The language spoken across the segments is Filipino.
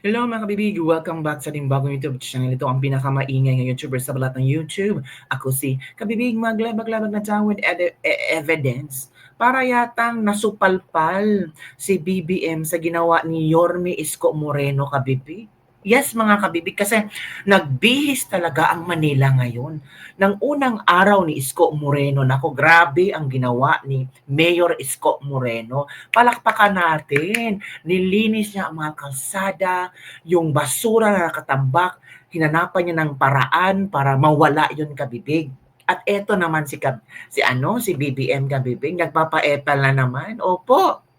Hello mga kabibig! Welcome back sa ating bagong YouTube channel. Ito ang pinakamaingay ng YouTuber sa balat ng YouTube. Ako si Kabibig, maglabag-labag na tao with evidence para yatang nasupalpal si BBM sa ginawa ni Yorme Isko Moreno, kabibig. Yes mga kabibig, kasi nagbihis talaga ang Manila ngayon. Nang unang araw ni Isko Moreno, nako grabe ang ginawa ni Mayor Isko Moreno. Palakpakan natin, nilinis niya ang mga kalsada, yung basura na nakatambak, hinanapan niya ng paraan para mawala yun, kabibig. At eto naman si BBM, kabibig, nagpapa-epal na naman. Opo.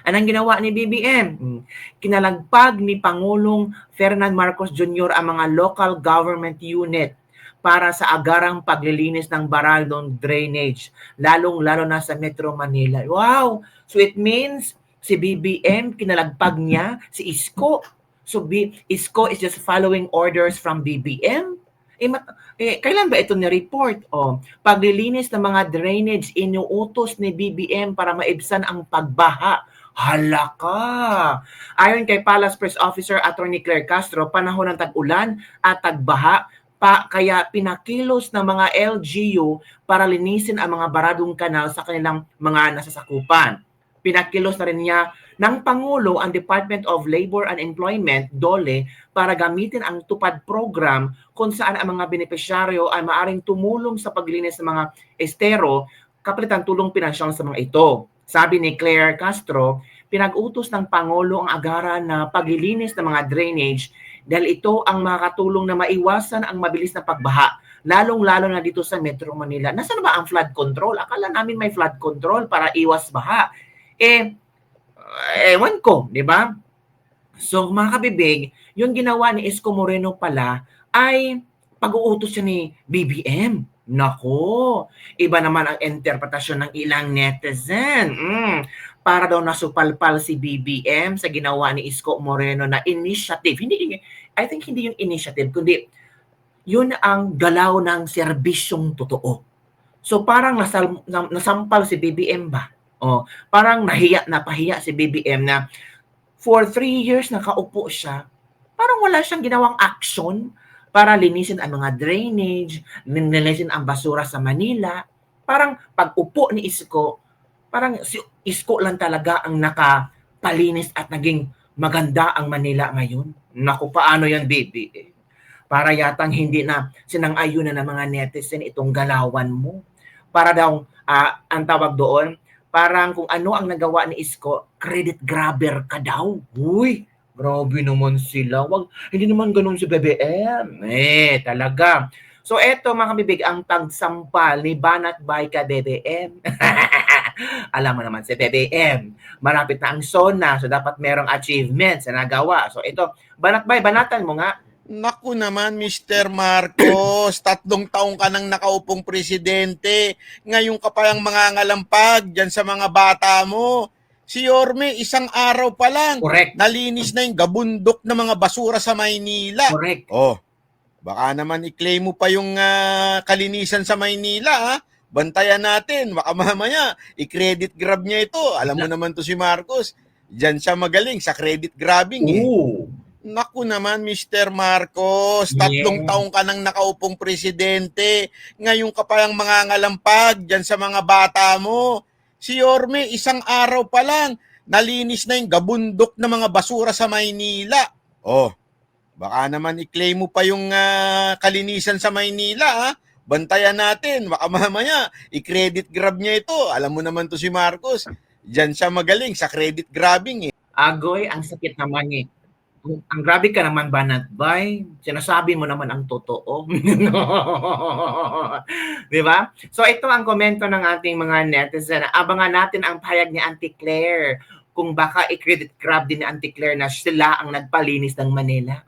Anong ginawa ni BBM? Kinalagpag ni Pangulong Ferdinand Marcos Jr. ang mga local government unit para sa agarang paglilinis ng Baraldon drainage, lalong-lalo na sa Metro Manila. Wow! So it means si BBM, kinalagpag niya si Isko. So Isko is just following orders from BBM. Kailan ba ito ni-report? Paglilinis ng mga drainage, inuutos ni BBM para maibsan ang pagbaha. Halaka! Ayon kay Palace Press Officer Attorney Claire Castro, panahon ng tag-ulan at tagbaha, kaya pinakilos ng mga LGU para linisin ang mga baradong kanal sa kanilang mga nasasakupan. Pinakilos na rin niya ng Pangulo ang Department of Labor and Employment, DOLE, para gamitin ang tupad program kung saan ang mga benepisyaryo ay maaring tumulong sa paglinis ng mga estero kapalit tulong pinansyal sa mga ito. Sabi ni Claire Castro, pinag-utos ng Pangulo ang agaran na paglilinis ng mga drainage dahil ito ang makakatulong na maiwasan ang mabilis na pagbaha, lalong-lalo na dito sa Metro Manila. Nasaan ba ang flood control? Akala namin may flood control para iwas baha. Ewan ko, di ba? So mga kabibig, yung ginawa ni Isko Moreno pala ay pag-uutos siya ni BBM. Nako, iba naman ang interpretasyon ng ilang netizen. Para daw nasupalpal si BBM sa ginawa ni Isko Moreno na initiative. I think hindi yung initiative, kundi yun ang galaw ng serbisyong totoo. So parang nasampal si BBM ba? Parang napahiya si BBM na for 3 years nakaupo siya, parang wala siyang ginawang action para linisin ang mga drainage, linisin ang basura sa Manila. Parang pag-upo ni Isko, parang si Isko lang talaga ang nakapalinis at naging maganda ang Manila ngayon. Naku, paano yan, BBM? Para yatang hindi na sinang-ayunan ng mga netizen itong galawan mo. Para daw, ang tawag doon, parang kung ano ang nagawa ni Isko, credit grabber ka daw. Uy, grabe naman sila. Hindi naman ganun si BBM. Talaga. So eto mga kabibig, ang tagsampal ni Banat Baika BBM. Alam mo naman si BBM, malapit na ang SONA, so dapat merong achievements na nagawa. So ito, Banat Bay, banatan mo nga. Naku naman, Mr. Marcos, 3 taong ka nang nakaupong presidente. Ngayon ka pa yung mga ngalampag dyan sa mga bata mo. Si Yorme, 1 araw pa lang, Correct. nalinis na yung gabundok na mga basura sa Maynila. Correct. Baka naman i-claim mo pa yung kalinisan sa Maynila, ha? Bantayan natin, baka mamaya i-credit grab niya ito. Alam mo naman to si Marcos, dyan siya magaling sa credit grabbing eh. Naku naman, Mr. Marcos, 3 taong ka nang nakaupong presidente. Ngayon ka pa yung mga ngalampag dyan sa mga bata mo. Si Yorme, 1 araw pa lang, nalinis na yung gabundok na mga basura sa Maynila. Baka naman i-claim mo pa yung kalinisan sa Maynila, ha? Bantayan natin, baka mamaya i-credit grab niya ito. Alam mo naman to si Marcos, dyan siya magaling sa credit grabbing eh. Agoy, ang sakit naman eh. Ang grabe ka naman, Banat Bay. Sinasabi mo naman ang totoo. Di ba? So ito ang komento ng ating mga netizen. Abangan natin ang pahayag ni Auntie Claire kung baka i-credit grab din ni Auntie Claire na sila ang nagpalinis ng Manila.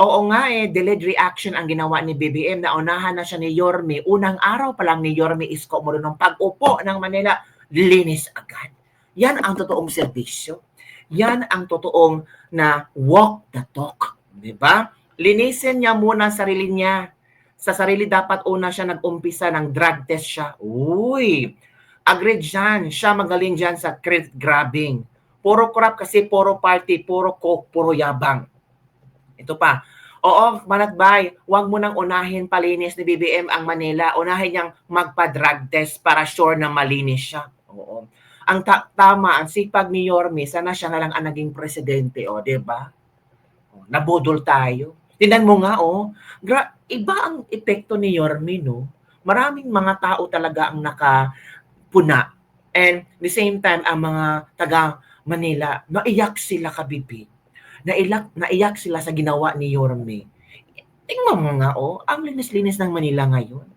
Oo nga delayed reaction ang ginawa ni BBM. Naunahan na siya ni Yorme. Unang araw pa lang ni Yorme Isko Moreno pag-upo ng Manila, linis agad. Yan ang totoong serbisyo. Yan ang totoong na walk the talk. Diba? Linisin niya muna sarili niya. Sa sarili dapat una siya nag-umpisa ng drug test siya. Uy! Agreed dyan. Siya magaling dyan sa credit grabbing. Puro corrupt kasi puro party, puro coke, puro yabang. Ito pa, oo, Manakbay, huwag mo nang unahin palinis ni BBM ang Manila. Unahin niyang magpa-drug test para sure na malinis siya. Oo. Ang tama, ang sipag ni Yorme, sana siya na lang ang naging presidente, o, di ba? Nabudol tayo. Tingnan mo nga, iba ang epekto ni Yorme, no? Maraming mga tao talaga ang nakapuna. And the same time, ang mga taga Manila, naiyak sila kabibig. Naiyak sila sa ginawa ni Yorme. Tingnan mo nga, ang linis-linis ng Manila ngayon.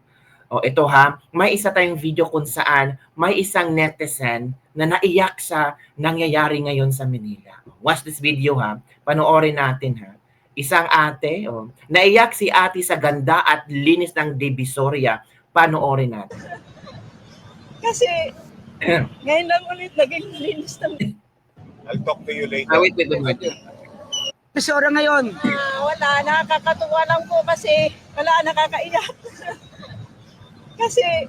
Ito ha, may isa tayong video kung saan may isang netizen na naiyak sa nangyayari ngayon sa Manila. Watch this video ha, panoorin natin ha. Isang ate, naiyak si ate sa ganda at linis ng Divisoria. Panoorin natin. Kasi ngayon lang ulit naging linis ng... I'll talk to you later. Wait. Divisoria ngayon. Wala, nakakatuwa lang po kasi wala, nakakaiyak. Kasi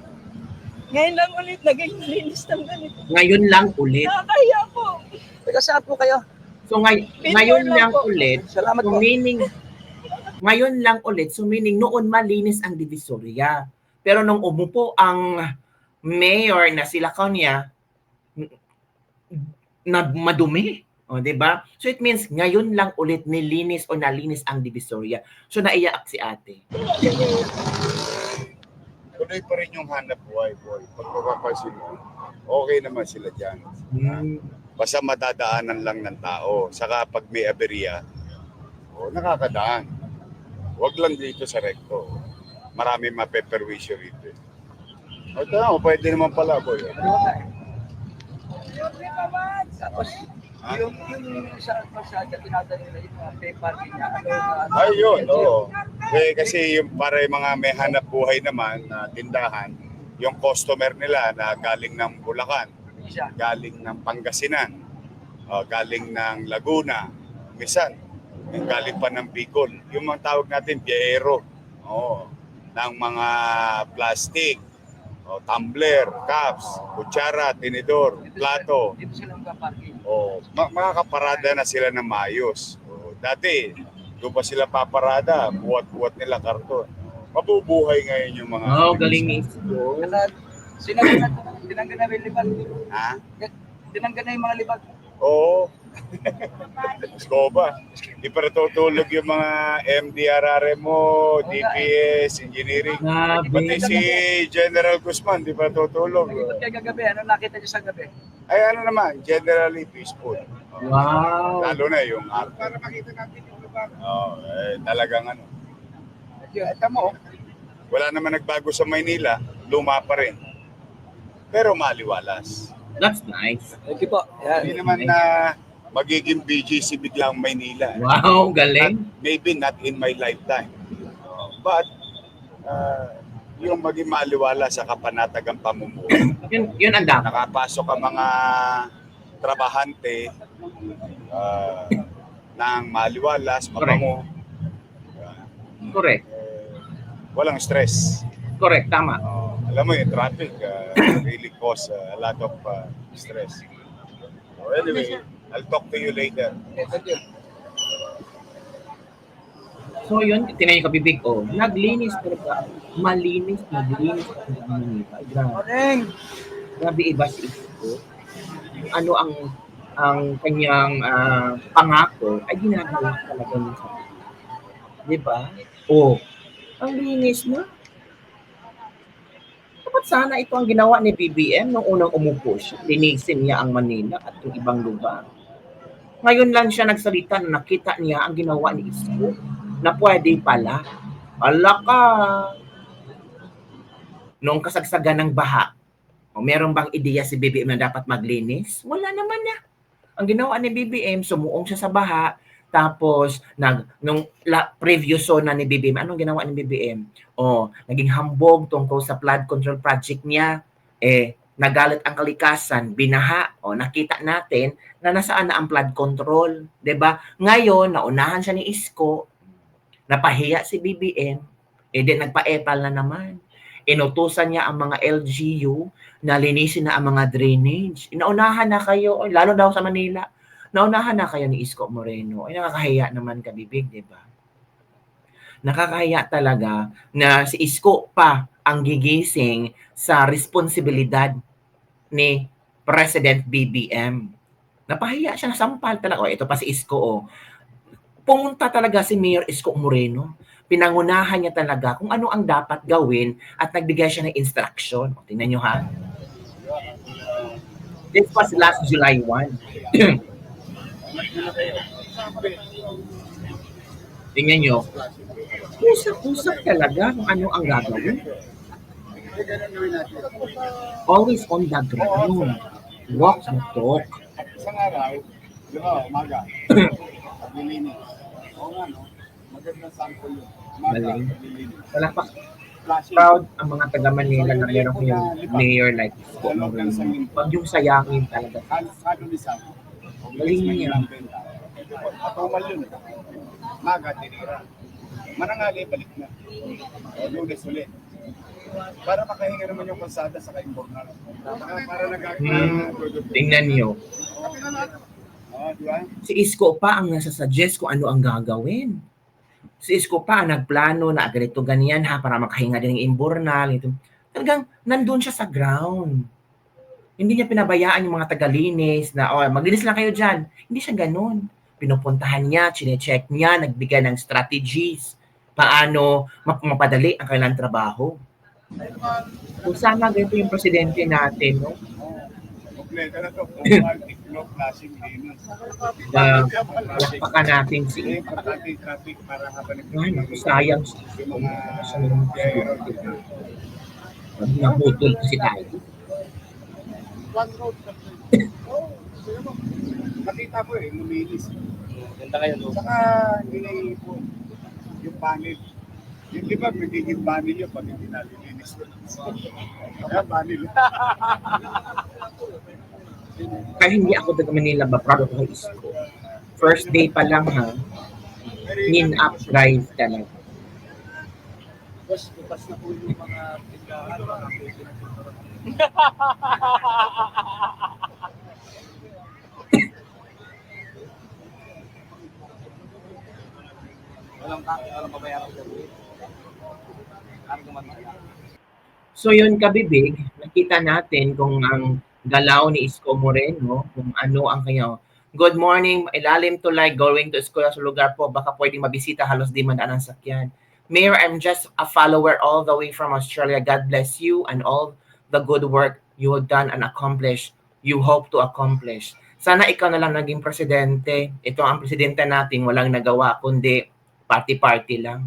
ngayon lang ulit naging linis ng ganito. Ngayon lang ulit. Nakakaya po. Taga saan po kayo? So ngayon lang po. ulit, Salamat so po. meaning, ngayon lang ulit, so meaning noon malinis ang Divisoria. Pero nung umupo ang mayor na sila Konya, madumi. Di ba? So it means ngayon lang ulit nilinis o nalinis ang Divisoria. So naiyak si ate. Tuloy pa rin yung hanap buhay, boy. Pag mapapansin mo, okay naman sila dyan. Basta madadaanan lang ng tao. Saka pag may aberya, nakakadaan. Huwag lang dito sa recto. Marami mapeperwisyo rito. Pwede naman pala, boy. Tapos, yung sa pasada, tinatanong nila yung mga pay parking niya. Ayun, oo. Kasi yung para yung mga may hanap buhay naman na tindahan, yung customer nila na galing ng Bulacan, galing ng Pangasinan, galing ng Laguna, minsan, yung galing pa ng Bicol. Yung mga tawag natin, biyahero, ng mga plastic, tumbler, cups, kutsara, tinidor, plato. Dito silang parking. Makakaparada na sila ng maayos. Dati, doon pa sila paparada, buwat-buwat nila karton. Mabubuhay ngayon yung mga... Galing ni Isko. Tinanggan na yung libag. Ha? Tinanggan na yung mga libag. Oo. Skoba. Di pa natutulog yung mga MDRRM mo, DPS, engineering. Pati si General Guzman, di pa natutulog. Nag-ikot kayo kagabi. Ano nakita niyo sa gabi? Ay ano naman, generally peaceful. Wow. Lalo na yung art. Para makita natin yung lugar. Talagang ano. Ito mo, wala naman nagbago sa Maynila, luma pa rin. Pero maliwalas. That's nice. Thank you po. Hindi naman na magiging BGC biglang Maynila. Wow, galing. Maybe not in my lifetime. But, yung maging maliwala sa kapanatagang pamumuhay. Yun ang dapat. Nakapasok ang mga trabahante ng maliwalas, mabango. Correct. Walang stress. Correct, tama. Alam mo yung traffic really cause a lot of stress. So anyway, I'll talk to you later. Thank you. So yun, tingnan yung kabibig, naglinis talaga. Malinis, naglinis. Grabe. Morning! Grabe iba si Isko. Ano ang kanyang pangako ay ginagawa talaga niya sa akin. Diba? Ang linis na. Dapat sana ito ang ginawa ni BBM nung unang umupo siya. Linisin niya ang Manila at yung ibang lugar. Ngayon lang siya nagsalita na nakita niya ang ginawa ni Isko na pwede pala. Ala ka! Noong kasagsagan ng baha, meron bang ideya si BBM na dapat maglinis? Wala naman niya. Ang ginawa ni BBM, sumuong siya sa baha, tapos nung previous zona ni BBM, anong ginawa ni BBM? Naging hambog tungkol sa flood control project niya. Nagalit ang kalikasan, binaha. Nakita natin na nasaan na ang flood control, 'di ba? Ngayon, naunahan siya ni Isko, napahiya si BBM, then nagpa-epal na naman. Inutusan niya ang mga LGU na linisin na ang mga drainage. Inaunahan na kayo, lalo daw sa Manila, naunahan na kayo ni Isko Moreno. Ay, nakakahiya naman kabibig, di ba? Nakakahiya talaga na si Isko pa ang gigising sa responsibilidad ni President BBM. Napahiya siya, nasampal talaga. O, ito pa si Isko, oh. Pumunta talaga si Mayor Isko Moreno. Pinangunahan niya talaga kung ano ang dapat gawin at nagbigay siya ng instruction. O, tingnan nyo ha. This was last July 1. Tingnan nyo. Usap-usap talaga kung ano ang gagawin. Always on the ground. Walk the talk. Isang araw, di ba, umaga, paglilinis. Oo nga, no? Magandang sample yun. Umaga, Galing. paglilinis. Talapak Flashing. proud ang mga taga Manila na meron yung mayor like Isko Sa loob ng isang Moreno. linggo. Pag yung sayangin talaga. Kano lisang. Galing niya. Patumal yun. Maga, tinira. Manangali, balik na. Lunes ulit. Para makahinga naman yung kalsada sa kaimbornal. Para Tingnan nyo. di ba? Si Isko pa ang nasa-suggest kung ano ang gagawin. Si Isko pa ang nagplano na ganito ganyan ha para makahinga din ng imbornal. Ito. Talagang nandun siya sa ground. Hindi niya pinabayaan yung mga tagalinis na maglinis lang kayo dyan. Hindi siya ganun. Pinupuntahan niya, chinecheck niya, nagbigay ng strategies paano mapadali ang kailang trabaho. Kung sana ganito yung presidente natin, no? Kompleto na to. Formal, techno, flashing, linis. Palakpakan natin si Importante yung traffic para habang Ay, naku, sayang. yung mga biyahero. Nabutol kasi tayo. One road. Nakita ko luminis. Ganda kayo, no? Saka hindi naiipon yung panel. Yung di ba, magiging panel yun pag hindi nalilinis. Kaya panel. Kaya hindi ako taga Manila ba, proud ako kay Isko. First day pa lang ha, nin-up drive talaga. Boss, bukas na po yung mga tindahan, mga pwede na po. Walang babayaran gawin. Ano naman kaya? So yun kabibig, nakita natin kung ang galaw ni Isko Moreno, kung ano ang kanya. Good morning, ilalim to like going to school sa lugar po, baka pwedeng mabisita, halos di man ang sakyan. Mayor, I'm just a follower all the way from Australia. God bless you and all the good work you have done and accomplished, you hope to accomplish. Sana ikaw na lang naging presidente. Ito ang presidente natin, walang nagawa, kundi party-party lang.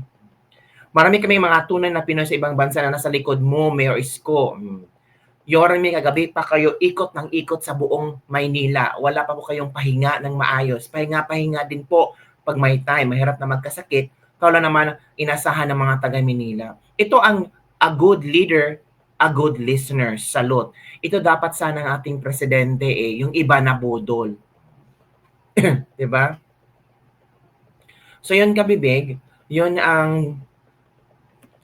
Marami kami mga tunay na Pinoy sa ibang bansa na nasa likod mo, Mayor Isko. Yorme, kagabi pa kayo ikot ng ikot sa buong Maynila. Wala pa po kayong pahinga ng maayos. Pahinga din po pag may time. Mahirap na magkasakit. Kala naman inasahan ng mga taga-Manila. Ito ang a good leader, a good listener. Salute. Ito dapat sana ng ating presidente yung iba na budol. Diba? So yun kabibig, yun ang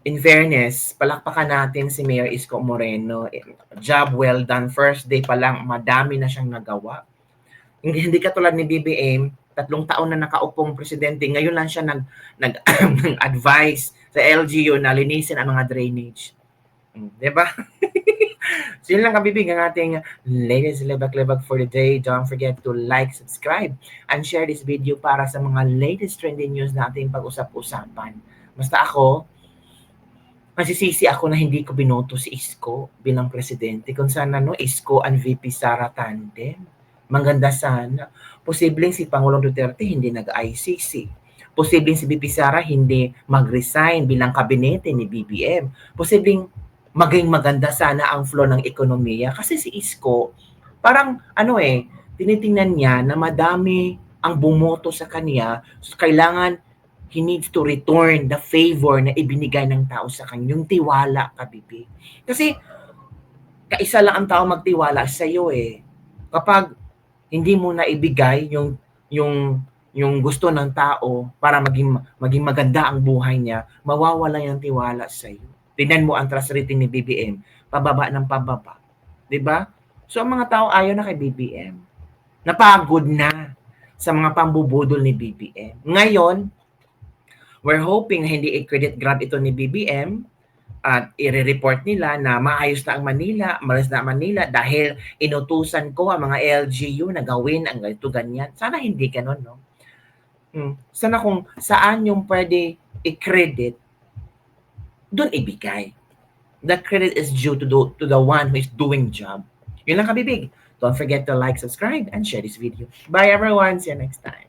in fairness, palakpakan natin si Mayor Isko Moreno. Job well done. First day pa lang, madami na siyang nagawa. Hindi katulad ni BBM, 3 taon na nakaupong presidente. Ngayon lang siya nag-advise sa LGU na linisin ang mga drainage. Diba? So yun lang kabibig ang ating latest lebag-lebag for the day. Don't forget to like, subscribe, and share this video para sa mga latest trending news na ating pag-usap-usapan. Basta ako, masisisi ako na hindi ko binoto si Isko bilang presidente. Kung sana Isko and VP Sara tandem. Maganda sana. Posibleng si Pangulong Duterte hindi nag-ICC. Posibleng si VP Sara hindi mag-resign bilang kabinete ni BBM. Posibleng maging maganda sana ang flow ng ekonomiya. Kasi si Isko, parang tinitingnan niya na madami ang bumoto sa kanya. So kailangan he needs to return the favor na ibinigay ng tao sa kanya, yung tiwala, kabibig. Kasi, kaisa lang ang tao magtiwala sa iyo Kapag hindi mo na ibigay yung gusto ng tao para maging maganda ang buhay niya, mawawala yung tiwala sa iyo. Tingnan mo ang trust rating ni BBM, pababa ng pababa. 'Di ba? So ang mga tao ayaw na kay BBM. Napagod na sa mga pambubudol ni BBM. Ngayon, we're hoping na hindi i-credit grab ito ni BBM at i-report nila na maayos na ang Manila, maayos na ang Manila dahil inutusan ko ang mga LGU na gawin ang ganito ganyan. Sana hindi ganun, no? Sana kung saan yung pwede i-credit, doon ibigay. The credit is due to the one who is doing job. Yun lang kabibig. Don't forget to like, subscribe, and share this video. Bye everyone. See you next time.